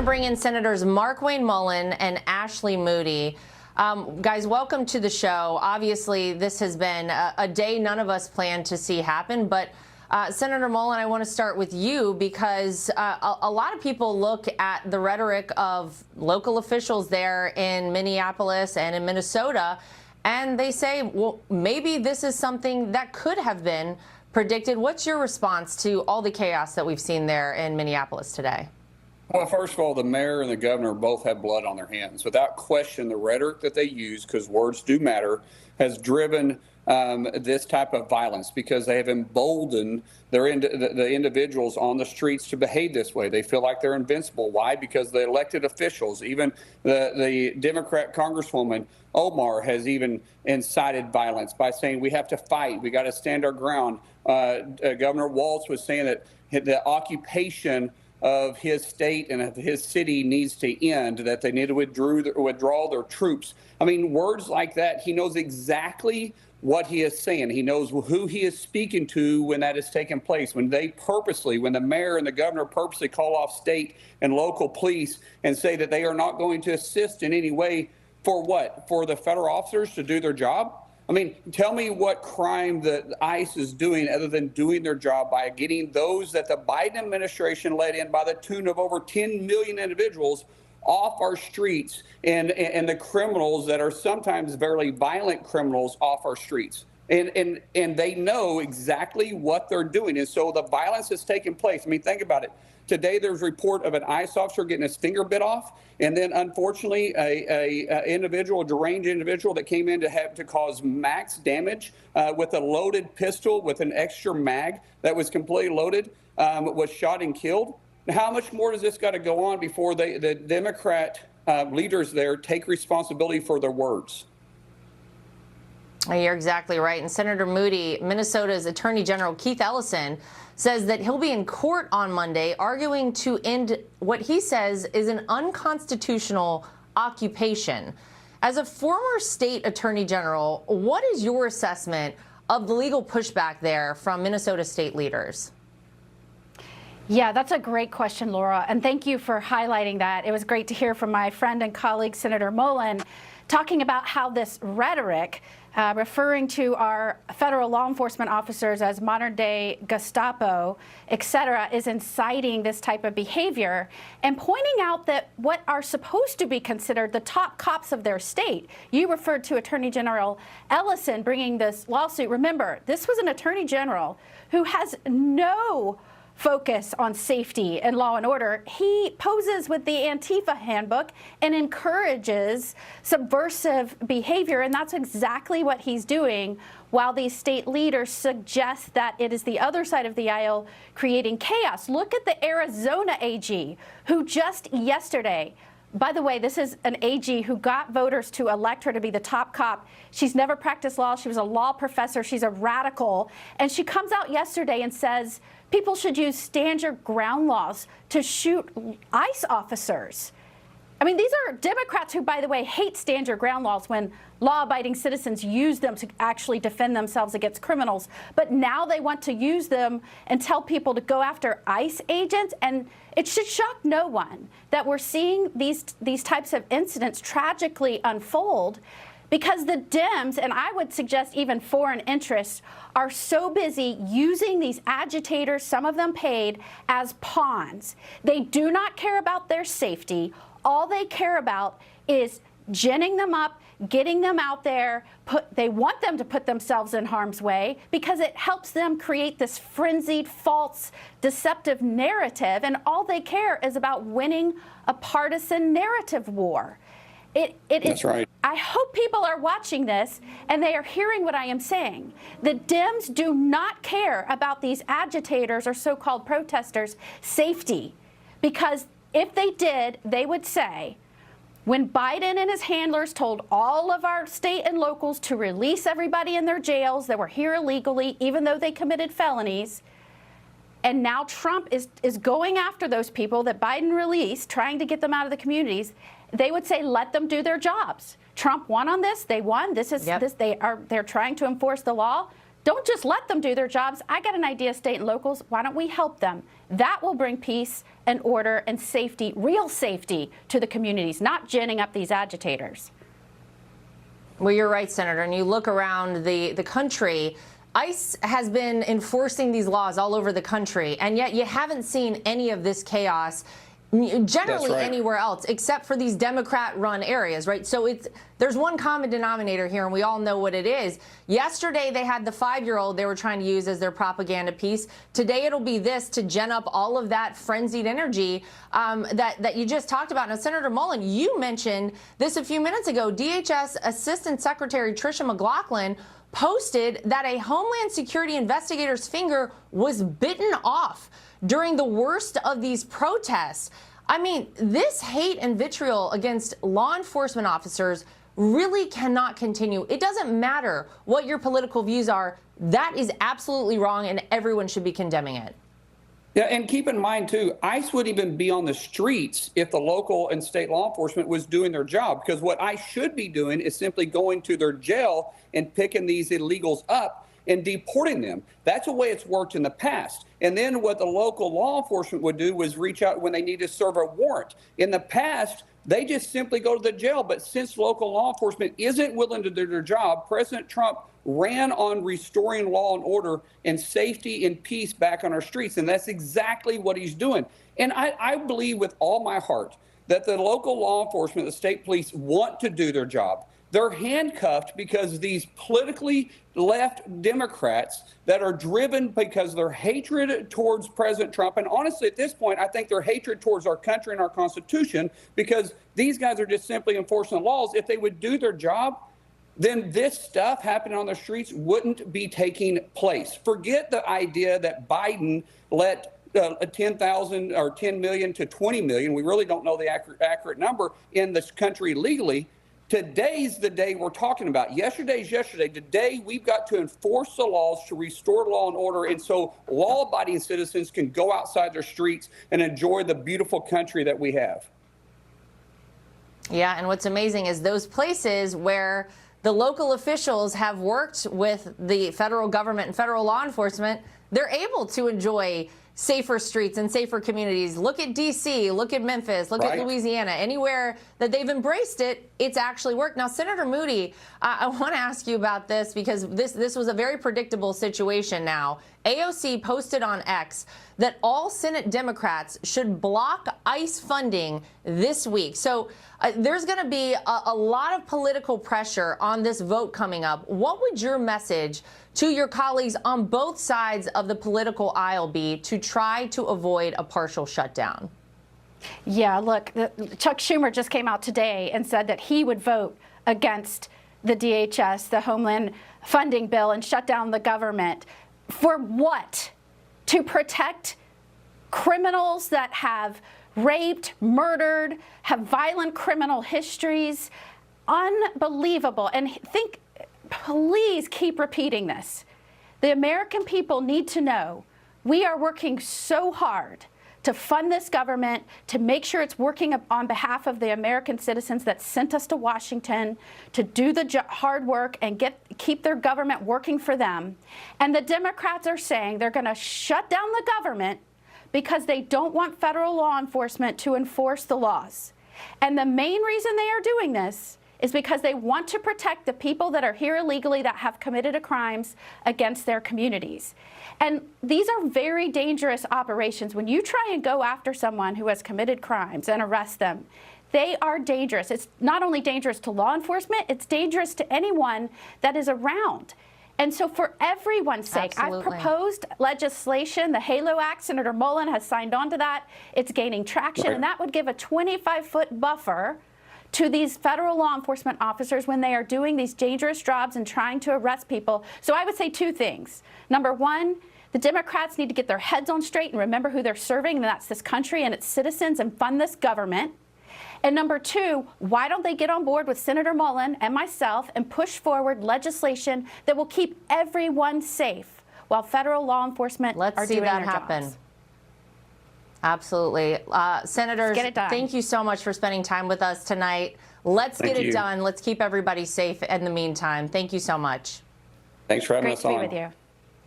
Bring in Senators Markwayne Mullin and Ashley Moody. Guys, welcome to the show. Obviously, this has been a day none of us planned to see happen. But Senator Mullin, I want to start with you because a lot of people look at the rhetoric of local officials there in Minneapolis and in Minnesota, and they say, well, maybe this is something that could have been predicted. What's your response to all the chaos that we've seen there in Minneapolis today? Well, first of all, the mayor and the governor both have blood on their hands. Without question, the rhetoric that they use, because words do matter, has driven this type of violence because they have emboldened the individuals on the streets to behave this way. They feel like they're invincible. Why? Because the elected officials, even the Democrat Congresswoman Omar has even incited violence by saying we have to fight. We got to stand our ground. Governor Waltz was saying that the occupation of his state and of his city needs to end, that they need to withdraw their troops. I mean, words like that, he knows exactly what he is saying. He knows who he is speaking to when that is taking place. When the mayor and the governor purposely call off state and local police and say that they are not going to assist in any way for what? For the federal officers to do their job? I mean, tell me what crime the ICE is doing other than doing their job by getting those that the Biden administration let in by the tune of over 10 million individuals off our streets and the criminals that are sometimes very violent criminals off our streets. And they know exactly what they're doing. And so the violence has taken place. I mean, think about it. Today, there's a report of an ICE officer getting his finger bit off. And then, unfortunately, a deranged individual that came in to cause max damage with a loaded pistol with an extra mag that was completely loaded was shot and killed. How much more does this got to go on before the Democrat leaders there take responsibility for their words? You're exactly right. And Senator Moody, Minnesota's Attorney General Keith Ellison, says that he'll be in court on Monday arguing to end what he says is an unconstitutional occupation. As a former state attorney general, what is your assessment of the legal pushback there from Minnesota state leaders? Yeah, that's a great question, Laura, and thank you for highlighting that. It was great to hear from my friend and colleague, Senator Mullin, talking about how this rhetoric, referring to our federal law enforcement officers as modern-day Gestapo, et cetera, is inciting this type of behavior, and pointing out that what are supposed to be considered the top cops of their state. You referred to Attorney General Ellison bringing this lawsuit. Remember, this was an attorney general who has no focus on safety and law and order. He poses with the Antifa handbook and encourages subversive behavior, and that's exactly what he's doing, while these state leaders suggest that it is the other side of the aisle creating chaos. Look at the Arizona AG, who just yesterday, by the way, this is an AG who got voters to elect her to be the top cop. She's never practiced law. She was a law professor. She's a radical. And she comes out yesterday and says people should use stand your ground laws to shoot ICE officers. I mean, these are Democrats who, by the way, hate stand your ground laws when law-abiding citizens use them to actually defend themselves against criminals. But now they want to use them and tell people to go after ICE agents. And it should shock no one that we're seeing these types of incidents tragically unfold, because the Dems, and I would suggest even foreign interests, are so busy using these agitators, some of them paid, as pawns. They do not care about their safety. All they care about is ginning them up, getting them out there. They want them to put themselves in harm's way because it helps them create this frenzied, false, deceptive narrative. And all they care is about winning a partisan narrative war. That's right. I hope people are watching this and they are hearing what I am saying. The Dems do not care about these agitators or so-called protesters' safety, because if they did, they would say, when Biden and his handlers told all of our state and locals to release everybody in their jails that were here illegally, even though they committed felonies, and now Trump is going after those people that Biden released, trying to get them out of the communities, they would say, let them do their jobs. Trump won on this. They won. They're trying to enforce the law. Don't just let them do their jobs. I got an idea, state and locals. Why don't we help them? That will bring peace and order and safety, real safety, to the communities, not ginning up these agitators. Well, you're right, Senator. And you look around the country, ICE has been enforcing these laws all over the country, and yet you haven't seen any of this chaos generally anywhere else except for these Democrat-run areas, right? So there's one common denominator here, and we all know what it is. Yesterday, they had the 5-year-old they were trying to use as their propaganda piece. Today, it'll be this to gin up all of that frenzied energy that you just talked about. Now, Senator Mullin, you mentioned this a few minutes ago. DHS Assistant Secretary Tricia McLaughlin posted that a Homeland Security investigator's finger was bitten off during the worst of these protests. I mean, this hate and vitriol against law enforcement officers really cannot continue. It doesn't matter what your political views are. That is absolutely wrong, and everyone should be condemning it. Yeah, and keep in mind, too, ICE would even be on the streets if the local and state law enforcement was doing their job, because what ICE should be doing is simply going to their jail and picking these illegals up and deporting them. That's the way it's worked in the past. And then what the local law enforcement would do was reach out when they need to serve a warrant. In the past, they just simply go to the jail. But since local law enforcement isn't willing to do their job, President Trump ran on restoring law and order and safety and peace back on our streets. And that's exactly what he's doing. And I believe with all my heart that the local law enforcement, the state police, want to do their job. They're handcuffed because these politically left Democrats that are driven because of their hatred towards President Trump. And honestly, at this point, I think their hatred towards our country and our Constitution, because these guys are just simply enforcing the laws. If they would do their job, then this stuff happening on the streets wouldn't be taking place. Forget the idea that Biden let 10,000 or 10 million to 20 million. We really don't know the accurate number in this country legally. Today's the day we're talking about. Yesterday's yesterday. Today, we've got to enforce the laws to restore law and order, and so law-abiding citizens can go outside their streets and enjoy the beautiful country that we have. Yeah, and what's amazing is those places where the local officials have worked with the federal government and federal law enforcement, they're able to enjoy safer streets and safer communities. Look at D.C., look at Memphis, look at Louisiana. Anywhere that they've embraced it, it's actually worked. Now, Senator Moody, I want to ask you about this because this was a very predictable situation now. AOC posted on X that all Senate Democrats should block ICE funding this week. So there's going to be a lot of political pressure on this vote coming up. What would your message to your colleagues on both sides of the political aisle be to try to avoid a partial shutdown? Yeah, look, Chuck Schumer just came out today and said that he would vote against the DHS, the Homeland funding bill, and shut down the government. For what? To protect criminals that have raped, murdered, have violent criminal histories. Unbelievable. And think, please keep repeating this. The American people need to know we are working so hard to fund this government, to make sure it's working on behalf of the American citizens that sent us to Washington to do the hard work and keep their government working for them. And the Democrats are saying they're going to shut down the government because they don't want federal law enforcement to enforce the laws. And the main reason they are doing this is because they want to protect the people that are here illegally that have committed crimes against their communities. And these are very dangerous operations. When you try and go after someone who has committed crimes and arrest them, they are dangerous. It's not only dangerous to law enforcement, it's dangerous to anyone that is around. And so for everyone's sake, I've proposed legislation, the HALO Act. Senator Mullin has signed on to that. It's gaining traction, and that would give a 25-foot buffer to these federal law enforcement officers when they are doing these dangerous jobs and trying to arrest people. So I would say two things. Number one, the Democrats need to get their heads on straight and remember who they're serving, and that's this country and its citizens, and fund this government. And number two, why don't they get on board with Senator Mullin and myself and push forward legislation that will keep everyone safe while federal law enforcement are doing their jobs? Absolutely. Senators, thank you so much for spending time with us tonight. Let's get it done. Let's keep everybody safe in the meantime. Thank you so much. Thanks for having Great us to be on. with you.